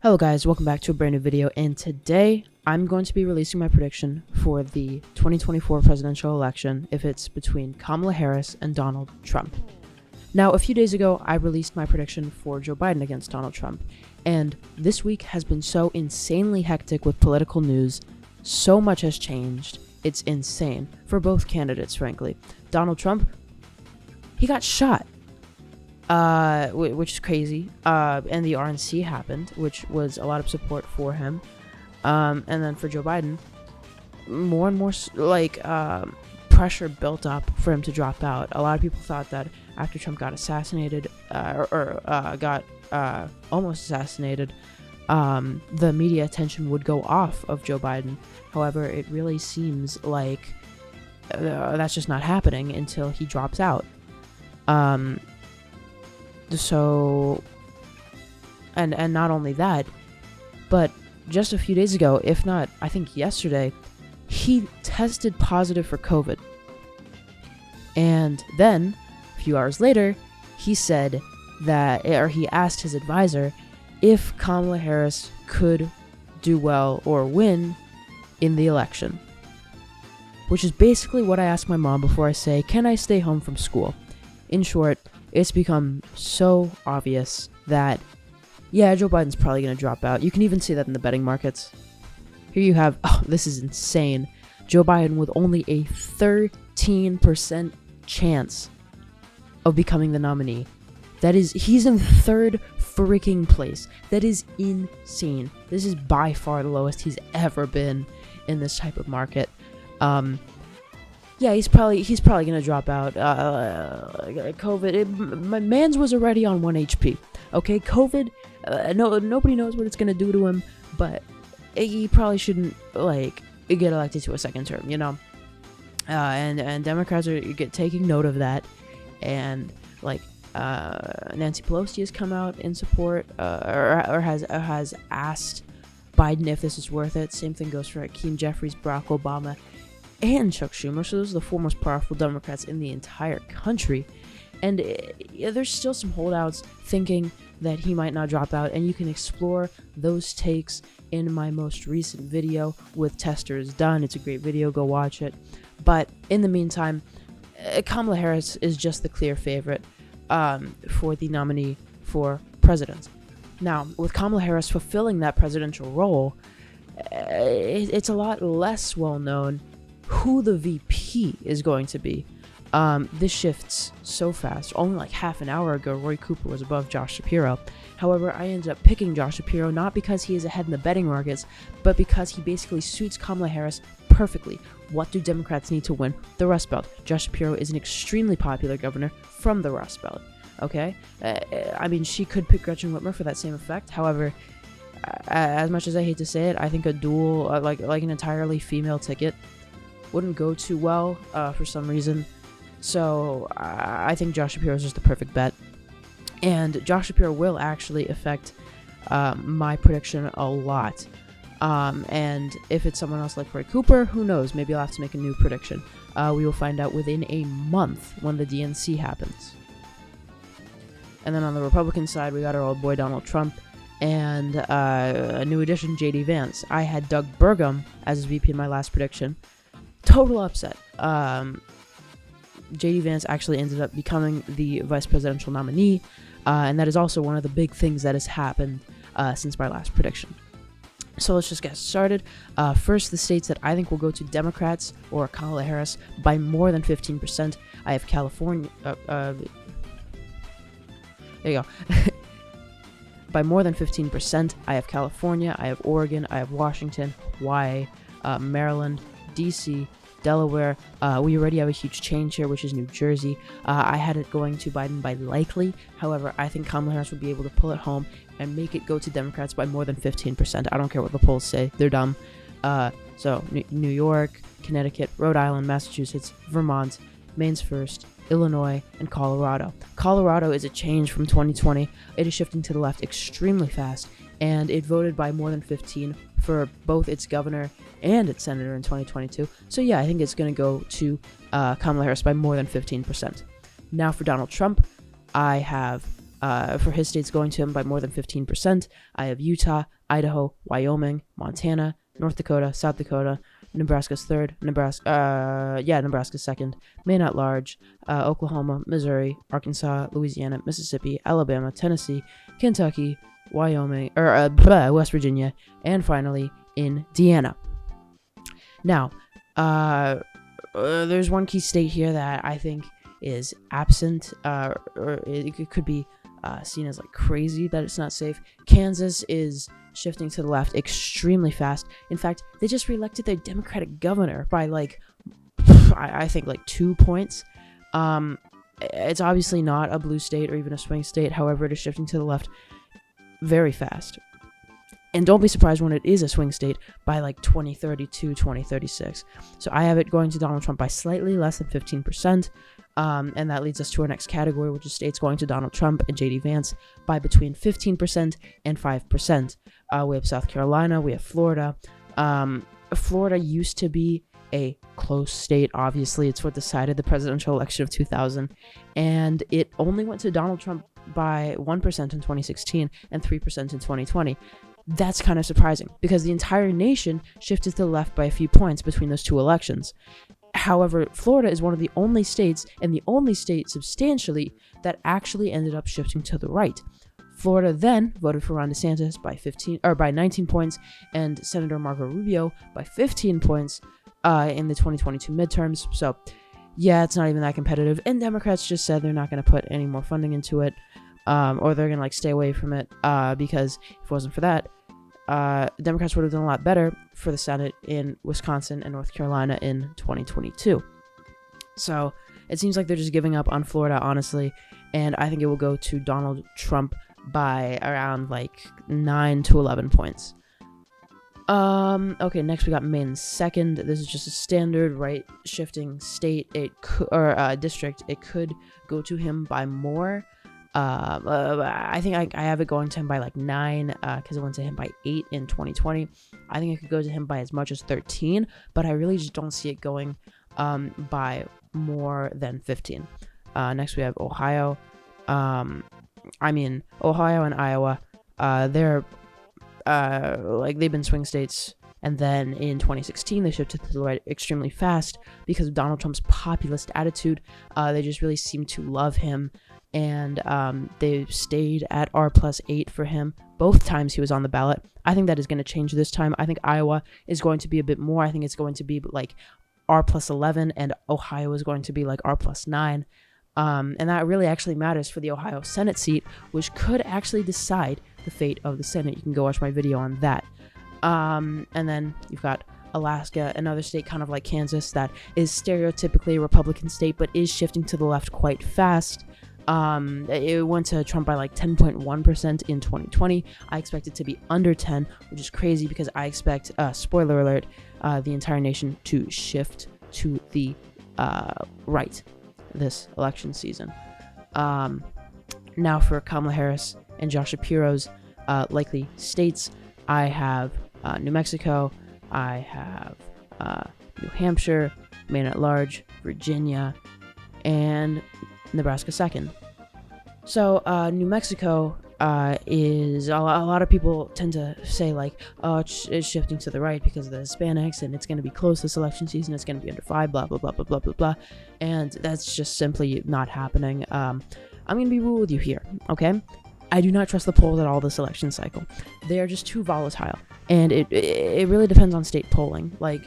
Hello guys, welcome back to a brand new video, and today I'm going to be releasing my prediction for the 2024 presidential election if it's between Kamala Harris and Donald Trump. Now, a few days ago, I released my prediction for Joe Biden against Donald Trump, and this week has been so insanely hectic with political news. So much has changed. It's insane for both candidates, frankly. Donald Trump, he got shot. Which is crazy, and the RNC happened, which was a lot of support for him, and then for Joe Biden, more and more, pressure built up for him to drop out. A lot of people thought that after Trump got assassinated, got almost assassinated, the media attention would go off of Joe Biden. However, it really seems like that's just not happening until he drops out. So, and not only that, but just a few days ago, if not, I think yesterday, he tested positive for COVID. And then, a few hours later, he said that, or he asked his advisor if Kamala Harris could do well or win in the election. Which is basically what I ask my mom before I say, can I stay home from school? In short, it's become so obvious that, yeah, Joe Biden's probably going to drop out. You can even see that in the betting markets. Here you have, this is insane, Joe Biden with only a 13% chance of becoming the nominee. He's in third freaking place. That is insane. This is by far the lowest he's ever been in this type of market. Yeah, he's probably gonna drop out. COVID, my man's was already on 1 HP. Okay, COVID, nobody knows what it's gonna do to him, but he probably shouldn't get elected to a second term, you know. And Democrats are taking note of that, and Nancy Pelosi has come out in support, or has asked Biden if this is worth it. Same thing goes for Hakeem Jeffries, Barack Obama, and Chuck Schumer. So those are the four most powerful Democrats in the entire country. And there's still some holdouts thinking that he might not drop out, and you can explore those takes in my most recent video with Tester is Done. It's a great video, go watch it. But in the meantime, Kamala Harris is just the clear favorite for the nominee for president. Now, with Kamala Harris fulfilling that presidential role, it's a lot less well known who the VP is going to be. This shifts so fast. Only like half an hour ago, Roy Cooper was above Josh Shapiro. However, I ended up picking Josh Shapiro not because he is ahead in the betting markets, but because he basically suits Kamala Harris perfectly. What do Democrats need to win? The Rust Belt. Josh Shapiro is an extremely popular governor from the Rust Belt. Okay? I mean, she could pick Gretchen Whitmer for that same effect. However, as much as I hate to say it, I think a dual, like an entirely female ticket wouldn't go too well for some reason. So I think Josh Shapiro is just the perfect bet. And Josh Shapiro will actually affect my prediction a lot. And if it's someone else like Roy Cooper, who knows? Maybe I'll have to make a new prediction. We will find out within a month when the DNC happens. And then on the Republican side, we got our old boy Donald Trump and a new addition, J.D. Vance. I had Doug Burgum as his VP in my last prediction. Total upset. J.D. Vance actually ended up becoming the vice presidential nominee, and that is also one of the big things that has happened since my last prediction. So let's just get started. First, the states that I think will go to Democrats or Kamala Harris by more than 15%. I have California. There you go. By more than 15%, I have California, I have Oregon, I have Washington, Hawaii, Maryland, DC, Delaware. We already have a huge change here, which is New Jersey. I had it going to Biden by likely. However, I think Kamala Harris would be able to pull it home and make it go to Democrats by more than 15%. I don't care what the polls say. They're dumb. So New York, Connecticut, Rhode Island, Massachusetts, Vermont, Maine's first, Illinois, and Colorado. Colorado is a change from 2020. It is shifting to the left extremely fast, and it voted by more than 15 for both its governor and its senator in 2022. So yeah, I think it's going to go to Kamala Harris by more than 15%. Now for Donald Trump, I have for his states going to him by more than 15%. I have Utah, Idaho, Wyoming, Montana, North Dakota, South Dakota, Nebraska's third, Nebraska's second, Maine at large, Oklahoma, Missouri, Arkansas, Louisiana, Mississippi, Alabama, Tennessee, Kentucky, Wyoming, West Virginia, and finally Indiana. Now, there's one key state here that I think is absent, or it could be seen as like crazy that it's not safe. Kansas is shifting to the left extremely fast. In fact, they just reelected their Democratic governor by like, I think like 2 points. It's obviously not a blue state or even a swing state. However, it is shifting to the left very fast. And don't be surprised when it is a swing state by like 2032, 2036. So I have it going to Donald Trump by slightly less than 15%. And that leads us to our next category, which is states going to Donald Trump and J.D. Vance by between 15% and 5%. We have South Carolina, we have Florida. Florida used to be a close state. Obviously, it's what decided the presidential election of 2000. And it only went to Donald Trump by 1% in 2016 and 3% in 2020. That's kind of surprising because the entire nation shifted to the left by a few points between those two elections. However, Florida is one of the only states, and the only state substantially, that actually ended up shifting to the right. Florida then voted for Ron DeSantis by 19 points, and Senator Marco Rubio by 15 points in the 2022 midterms. So, yeah, it's not even that competitive. And Democrats just said they're not going to put any more funding into it, or they're going to like stay away from it, because if it wasn't for that, Democrats would have done a lot better for the Senate in Wisconsin and North Carolina in 2022. So it seems like they're just giving up on Florida, honestly, and I think it will go to Donald Trump by around like 9 to 11 points. Okay, next we got Maine second. This is just a standard right shifting state. District. It could go to him by more. I think I have it going to him by like 9, because it went to him by 8 in 2020. I think it could go to him by as much as 13, but I really just don't see it going by more than 15. Next we have Ohio. Ohio and Iowa, they're they've been swing states, and then in 2016 they shifted to the right extremely fast because of Donald Trump's populist attitude. They just really seem to love him, and they stayed at R+8 for him both times he was on the ballot. I think that is going to change this time. I think Iowa is going to be a bit more. I think it's going to be like R+11, and Ohio is going to be like R+9. And that really actually matters for the Ohio Senate seat, which could actually decide the fate of the Senate. You can go watch my video on that. And then you've got Alaska, another state kind of like Kansas that is stereotypically a Republican state, but is shifting to the left quite fast. It went to Trump by like 10.1% in 2020. I expect it to be under 10, which is crazy because I expect, spoiler alert, the entire nation to shift to the right this election season. Now for Kamala Harris and Josh Shapiro's likely states, I have New Mexico, I have New Hampshire, Maine at large, Virginia, and Nebraska second. So New Mexico is a lot of people tend to say like, oh, it's shifting to the right because of the Hispanics, and it's going to be close this election season, it's going to be under 5, blah blah blah blah blah blah blah, and that's just simply not happening. I'm going to be real with you here, okay? I do not trust the polls at all this election cycle. They are just too volatile, and it really depends on state polling. Like,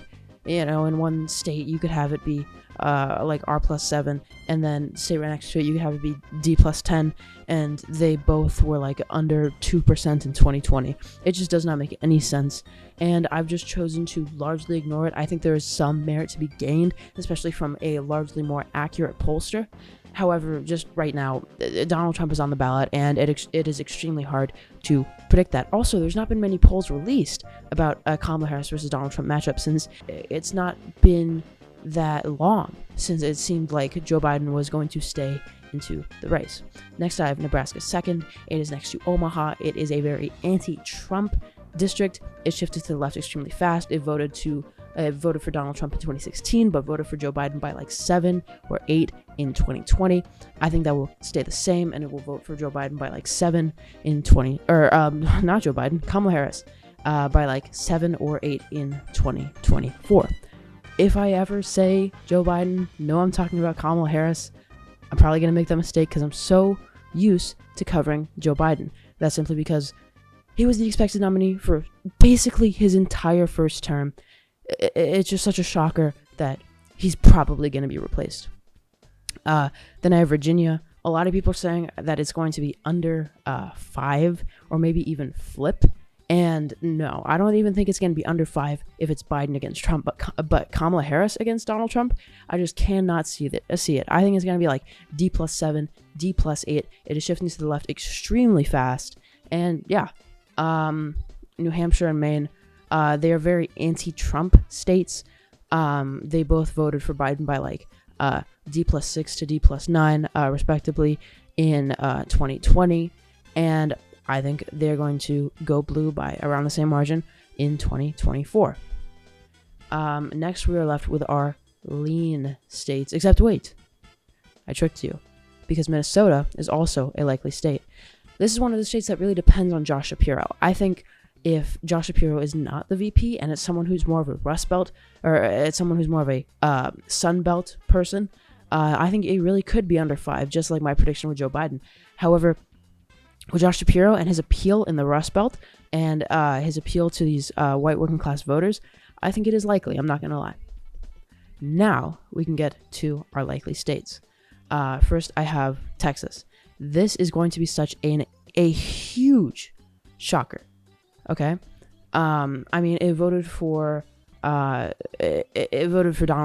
you know, in one state you could have it be like R+7, and then state right next to it you could have it be D+10, and they both were like under 2% in 2020. It just does not make any sense, and I've just chosen to largely ignore it. I think there is some merit to be gained, especially from a largely more accurate pollster. However, just right now, Donald Trump is on the ballot, and it is extremely hard to predict that. Also, there's not been many polls released about Kamala Harris versus Donald Trump matchup, since it's not been that long since it seemed like Joe Biden was going to stay into the race. Next, I have Nebraska second. It is next to Omaha. It is a very anti-Trump district. It shifted to the left extremely fast. It voted for Donald Trump in 2016, but voted for Joe Biden by like 7 or 8 in 2020. I think that will stay the same, and it will vote for Joe Biden by like 7 in 20, or not Joe Biden, Kamala Harris, by like 7 or 8 in 2024. If I ever say Joe Biden, no, I'm talking about Kamala Harris, I'm probably going to make that mistake because I'm so used to covering Joe Biden. That's simply because he was the expected nominee for basically his entire first term. It's just such a shocker that he's probably going to be replaced. Then I have Virginia. A lot of people are saying that it's going to be under 5 or maybe even flip. And no, I don't even think it's going to be under 5 if it's Biden against Trump. But Kamala Harris against Donald Trump, I just cannot see it. I think it's going to be like D plus 7, D plus 8. It is shifting to the left extremely fast. And yeah, New Hampshire and Maine, they are very anti-Trump states. They both voted for Biden by like D plus 6 to D plus 9, respectively, in 2020. And I think they're going to go blue by around the same margin in 2024. Next, we are left with our lean states. Except wait, I tricked you, because Minnesota is also a likely state. This is one of the states that really depends on Josh Shapiro. I think if Josh Shapiro is not the VP and it's someone who's more of a Rust Belt, or it's someone who's more of a Sun Belt person, I think it really could be under 5, just like my prediction with Joe Biden. However, with Josh Shapiro and his appeal in the Rust Belt and his appeal to these white working class voters, I think it is likely. I'm not going to lie. Now we can get to our likely states. First, I have Texas. This is going to be such a huge shocker. Okay, I mean, it voted for Donald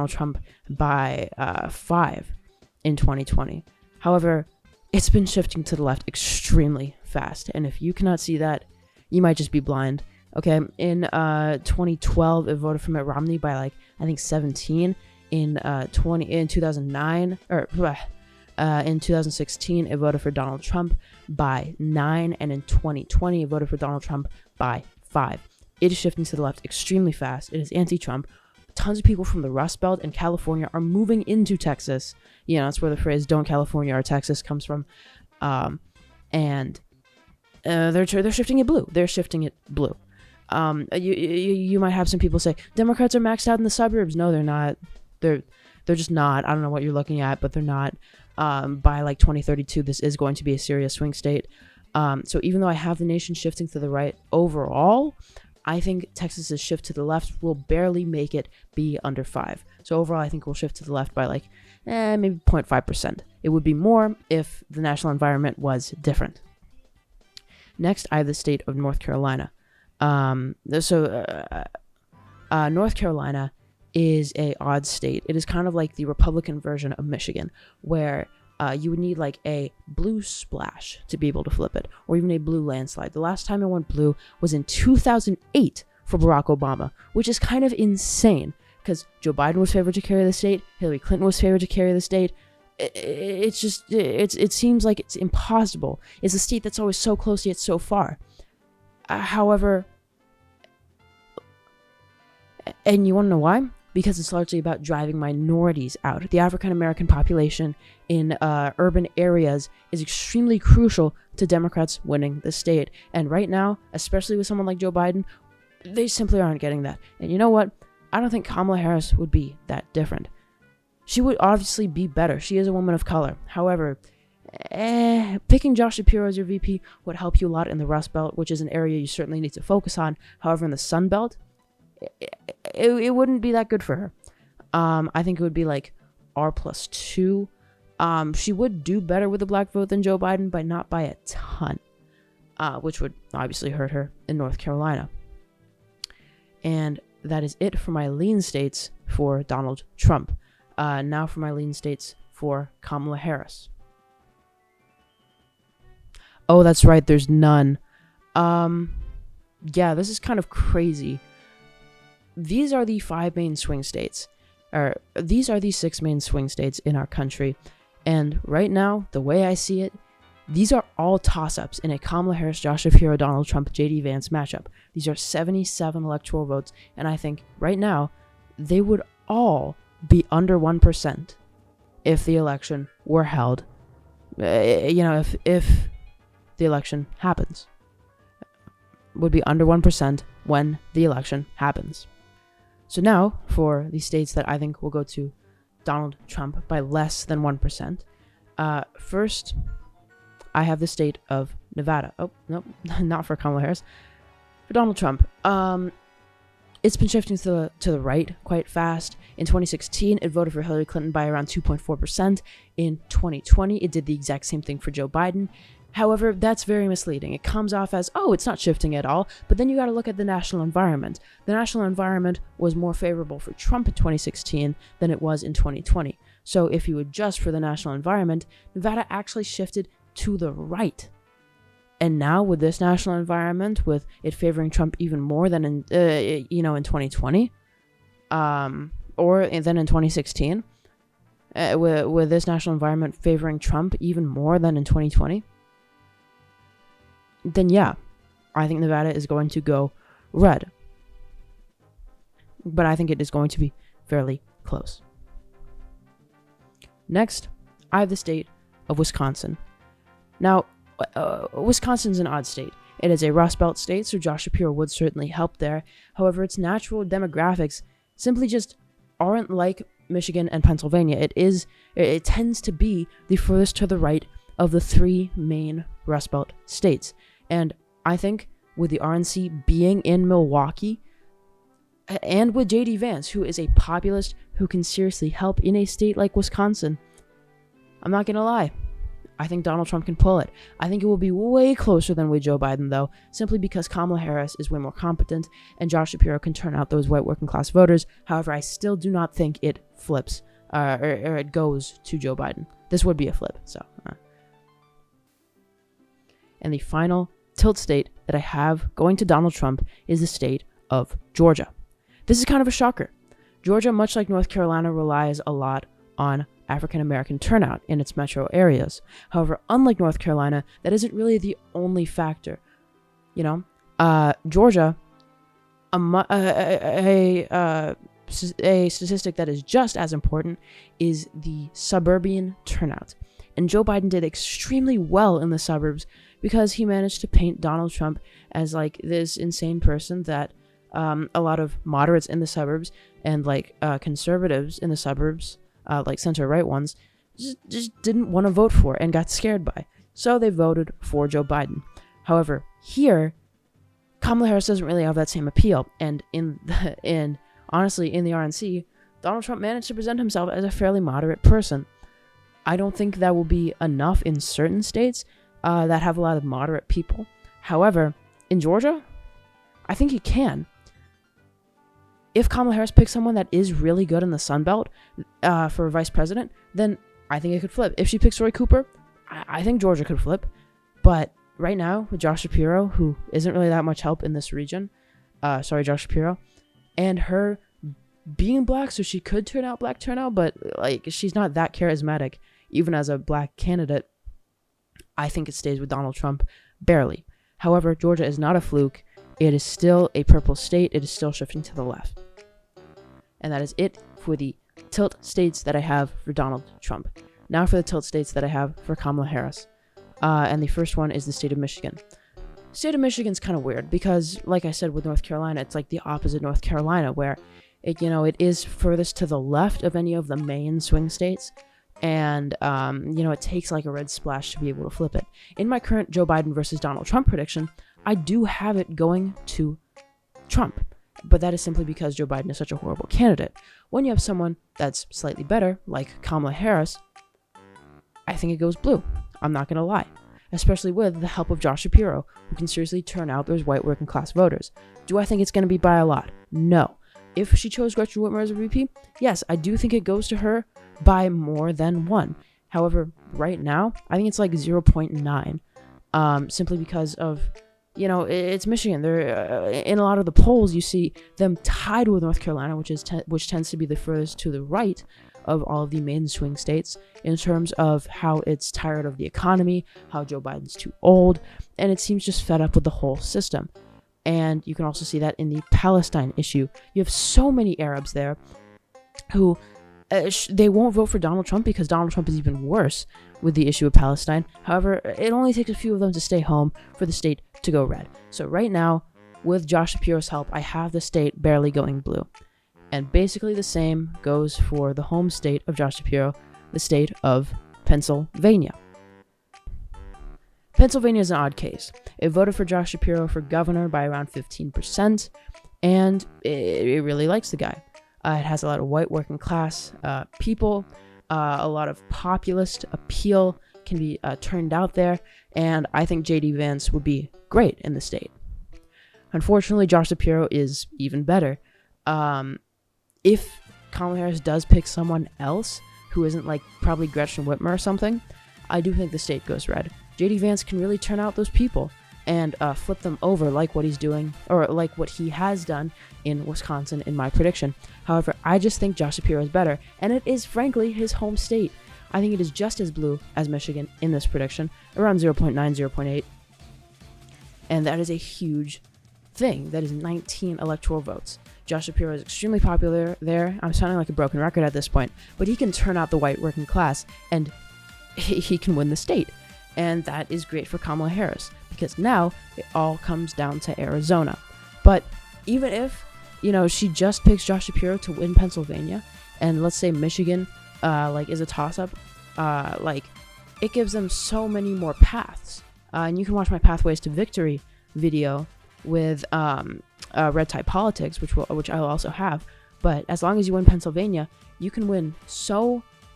Trump by 5 in 2020. However, it's been shifting to the left extremely fast, and if you cannot see that, you might just be blind. Okay, in 2012, it voted for Mitt Romney by like I think 17. In 2009, or in 2016, it voted for Donald Trump by 9, and in 2020, it voted for Donald Trump by 5. It is shifting to the left extremely fast. It is anti-Trump. Tons of people from the Rust Belt and California are moving into Texas. You know, that's where the phrase "Don't California or Texas" comes from. And they're shifting it blue. They're shifting it blue. You might have some people say Democrats are maxed out in the suburbs. No, they're not. They're just not. I don't know what you're looking at, but they're not. By like 2032, this is going to be a serious swing state. So even though I have the nation shifting to the right overall, I think Texas's shift to the left will barely make it be under 5. So overall, I think we'll shift to the left by like maybe 0.5%. It would be more if the national environment was different. Next, I have the state of North Carolina. North Carolina is a odd state. It is kind of like the Republican version of Michigan, where you would need like a blue splash to be able to flip it, or even a blue landslide. The last time it went blue was in 2008 for Barack Obama, which is kind of insane because Joe Biden was favored to carry the state, Hillary Clinton was favored to carry the state. It seems like it's impossible. It's a state that's always so close yet so far. However, and you want to know why? Because it's largely about driving minorities out. The African American population in urban areas is extremely crucial to Democrats winning the state. And right now, especially with someone like Joe Biden, they simply aren't getting that. And you know what? I don't think Kamala Harris would be that different. She would obviously be better. She is a woman of color. However, picking Josh Shapiro as your VP would help you a lot in the Rust Belt, which is an area you certainly need to focus on. However, in the Sun Belt, it wouldn't be that good for her. I think it would be like R+2. She would do better with the black vote than Joe Biden, but not by a ton, which would obviously hurt her in North Carolina. And that is it for my lean states for Donald Trump. Now for my lean states for Kamala Harris. Oh, that's right, there's none. Yeah, this is kind of crazy. These are the 5 main swing states. Or these are the 6 main swing states in our country. And right now, the way I see it, these are all toss-ups in a Kamala Harris, Josh Shapiro, Donald Trump, J.D. Vance matchup. These are 77 electoral votes, and I think right now they would all be under 1%. if the election were held, if the election happens. Would be under 1% when the election happens. So now, for the states that I think will go to Donald Trump by less than 1%, first, I have the state of Nevada. Oh, nope, not for Kamala Harris. For Donald Trump, it's been shifting to the right quite fast. In 2016, it voted for Hillary Clinton by around 2.4%. In 2020, it did the exact same thing for Joe Biden. However, that's very misleading. It comes off as, oh, it's not shifting at all, but then you got to look at the national environment. The national environment was more favorable for Trump in 2016 than it was in 2020. So if you adjust for the national environment, Nevada actually shifted to the right. And now with this national environment, with it favoring Trump even more than in 2020, or than in 2016, with this national environment favoring Trump even more than in 2020, then yeah, I think Nevada is going to go red. But I think it is going to be fairly close. Next, I have the state of Wisconsin. Now, Wisconsin's an odd state. It is a Rust Belt state, so Josh Shapiro would certainly help there. However, its natural demographics simply just aren't like Michigan and Pennsylvania. It tends to be the furthest to the right of the three main Rust Belt states. And I think with the RNC being in Milwaukee, and with J.D. Vance, who is a populist who can seriously help in a state like Wisconsin, I'm not going to lie, I think Donald Trump can pull it. I think it will be way closer than with Joe Biden, though, simply because Kamala Harris is way more competent, and Josh Shapiro can turn out those white working class voters. However, I still do not think it flips, or it goes to Joe Biden. This would be a flip, so... And the final tilt state that I have going to Donald Trump is the state of Georgia. This is kind of a shocker. Georgia, much like North Carolina, relies a lot on African American turnout in its metro areas. However, unlike North Carolina, that isn't really the only factor. Georgia, a statistic that is just as important is the suburban turnout. And Joe Biden did extremely well in the suburbs because he managed to paint Donald Trump as like this insane person that a lot of moderates in the suburbs and like conservatives in the suburbs, like center-right ones, just didn't want to vote for and got scared by. So they voted for Joe Biden. However, here, Kamala Harris doesn't really have that same appeal. And honestly, in the RNC, Donald Trump managed to present himself as a fairly moderate person. I don't think that will be enough in certain states that have a lot of moderate people. However, in Georgia, I think he can. If Kamala Harris picks someone that is really good in the Sun Belt for vice president, then I think it could flip. If she picks Roy Cooper, I think Georgia could flip. But right now, with Josh Shapiro, who isn't really that much help in this region, Josh Shapiro, and her being black, so she could turn out black turnout, but like she's not that charismatic, even as a black candidate, I think it stays with Donald Trump barely. However, Georgia is not a fluke. It is still a purple state. It is still shifting to the left. And that is it for the tilt states that I have for Donald Trump. Now for the tilt states that I have for Kamala Harris. And the first one is the state of Michigan. The state of Michigan's kind of weird because, like I said with North Carolina, it's like the opposite North Carolina, where it is furthest to the left of any of the main swing states. And, it takes like a red splash to be able to flip it. In my current Joe Biden versus Donald Trump prediction, I do have it going to Trump. But that is simply because Joe Biden is such a horrible candidate. When you have someone that's slightly better, like Kamala Harris, I think it goes blue. I'm not going to lie. Especially with the help of Josh Shapiro, who can seriously turn out those white working class voters. Do I think it's going to be by a lot? No. If she chose Gretchen Whitmer as a VP, yes, I do think it goes to her by more than one. However, right now, I think it's like 0.9, simply because of, it's Michigan. They're in a lot of the polls, you see them tied with North Carolina, which tends to be the furthest to the right of all of the main swing states in terms of how it's tired of the economy, how Joe Biden's too old, and it seems just fed up with the whole system. And you can also see that in the Palestine issue. You have so many Arabs there who They won't vote for Donald Trump because Donald Trump is even worse with the issue of Palestine. However, it only takes a few of them to stay home for the state to go red. So right now, with Josh Shapiro's help, I have the state barely going blue. And basically the same goes for the home state of Josh Shapiro, the state of Pennsylvania. Pennsylvania is an odd case. It voted for Josh Shapiro for governor by around 15%, and it really likes the guy. It has a lot of white working class people, a lot of populist appeal can be turned out there, and I think J.D. Vance would be great in the state. Unfortunately, Josh Shapiro is even better. If Kamala Harris does pick someone else who isn't like probably Gretchen Whitmer or something, I do think the state goes red. J.D. Vance can really turn out those people and flip them over like what he's doing, or like what he has done in Wisconsin in my prediction. However, I just think Josh Shapiro is better, and it is frankly his home state. I think it is just as blue as Michigan in this prediction, around 0.9, 0.8. And that is a huge thing. That is 19 electoral votes. Josh Shapiro is extremely popular there. I'm sounding like a broken record at this point, but he can turn out the white working class, and he can win the state. And that is great for Kamala Harris, because now it all comes down to Arizona. But even if, she just picks Josh Shapiro to win Pennsylvania, and let's say Michigan, is a toss-up, it gives them so many more paths. And you can watch my Pathways to Victory video with Red Tide Politics, which I'll also have. But as long as you win Pennsylvania, you can win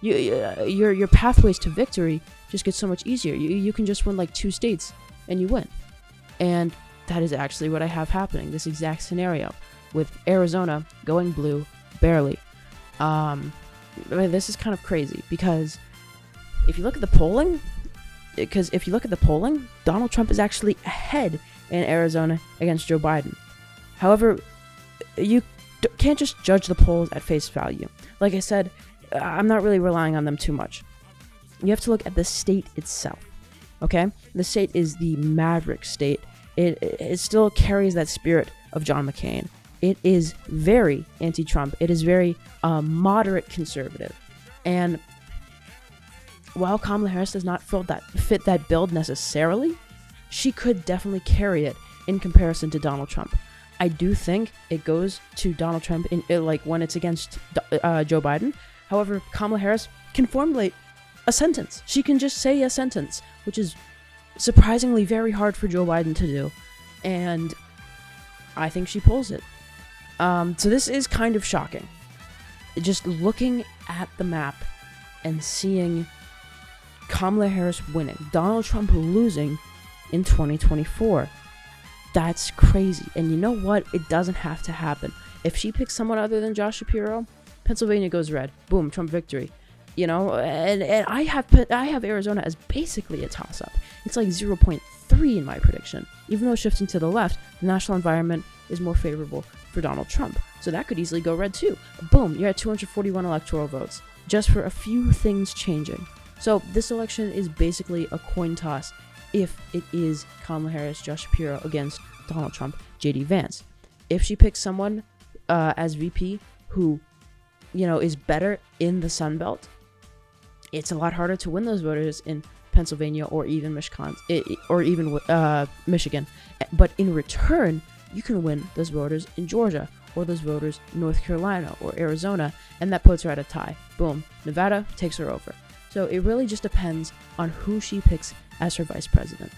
your pathways to victory just gets so much easier. You can just win like 2 states and you win. And that is actually what I have happening, this exact scenario, with Arizona going blue barely. This is kind of crazy, because if you look at the polling, Donald Trump is actually ahead in Arizona against Joe Biden. However, you can't just judge the polls at face value. Like I said, I'm not really relying on them too much. You have to look at the state itself, okay? The state is the maverick state. It still carries that spirit of John McCain. It is very anti-Trump. It is very moderate conservative. And while Kamala Harris does not fit that build necessarily, she could definitely carry it in comparison to Donald Trump. I do think it goes to Donald Trump when it's against Joe Biden. However, Kamala Harris can formulate a sentence. She can just say a sentence, which is surprisingly very hard for Joe Biden to do. And I think she pulls it. So this is kind of shocking. Just looking at the map and seeing Kamala Harris winning, Donald Trump losing in 2024. That's crazy. And you know what? It doesn't have to happen. If she picks someone other than Josh Shapiro, Pennsylvania goes red. Boom, Trump victory. And I have Arizona as basically a toss-up. It's like 0.3 in my prediction. Even though shifting to the left, the national environment is more favorable for Donald Trump. So that could easily go red too. Boom, you're at 241 electoral votes, just for a few things changing. So this election is basically a coin toss if it is Kamala Harris, Josh Shapiro against Donald Trump, J.D. Vance. If she picks someone as VP who, is better in the Sun Belt, it's a lot harder to win those voters in Pennsylvania or even Michigan. But in return, you can win those voters in Georgia or those voters in North Carolina or Arizona, and that puts her at a tie. Boom, Nevada takes her over. So it really just depends on who she picks as her vice president.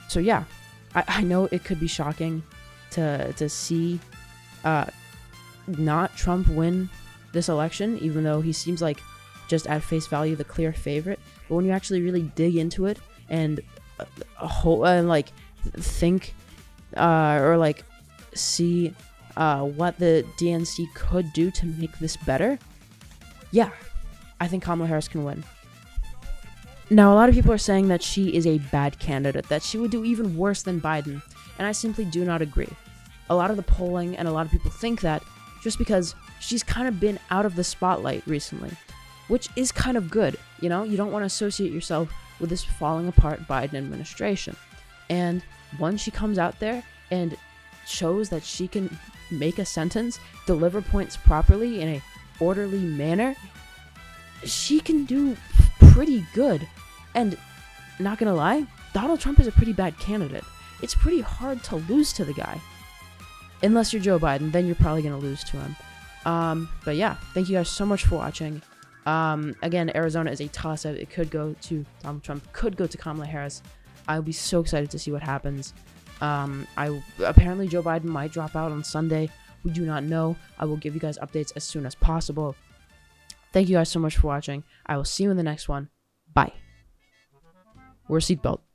So yeah, I know it could be shocking to see not Trump win this election, even though he seems like just at face value the clear favorite. But when you actually really dig into it and think or see what the DNC could do to make this better, yeah, I think Kamala Harris can win. Now, a lot of people are saying that she is a bad candidate, that she would do even worse than Biden, and I simply do not agree. A lot of the polling and a lot of people think that just because she's kind of been out of the spotlight recently, which is kind of good. You don't want to associate yourself with this falling apart Biden administration. And once she comes out there and shows that she can make a sentence, deliver points properly in a orderly manner, she can do pretty good. And not gonna lie, Donald Trump is a pretty bad candidate. It's pretty hard to lose to the guy. Unless you're Joe Biden, then you're probably gonna lose to him. But yeah, thank you guys so much for watching. Again, Arizona is a toss-up. It could go to Donald Trump, could go to Kamala Harris. I'll be so excited to see what happens. Apparently Joe Biden might drop out on Sunday. We do not know. I will give you guys updates as soon as possible. Thank you guys so much for watching. I will see you in the next one. Bye. Wear a seatbelt.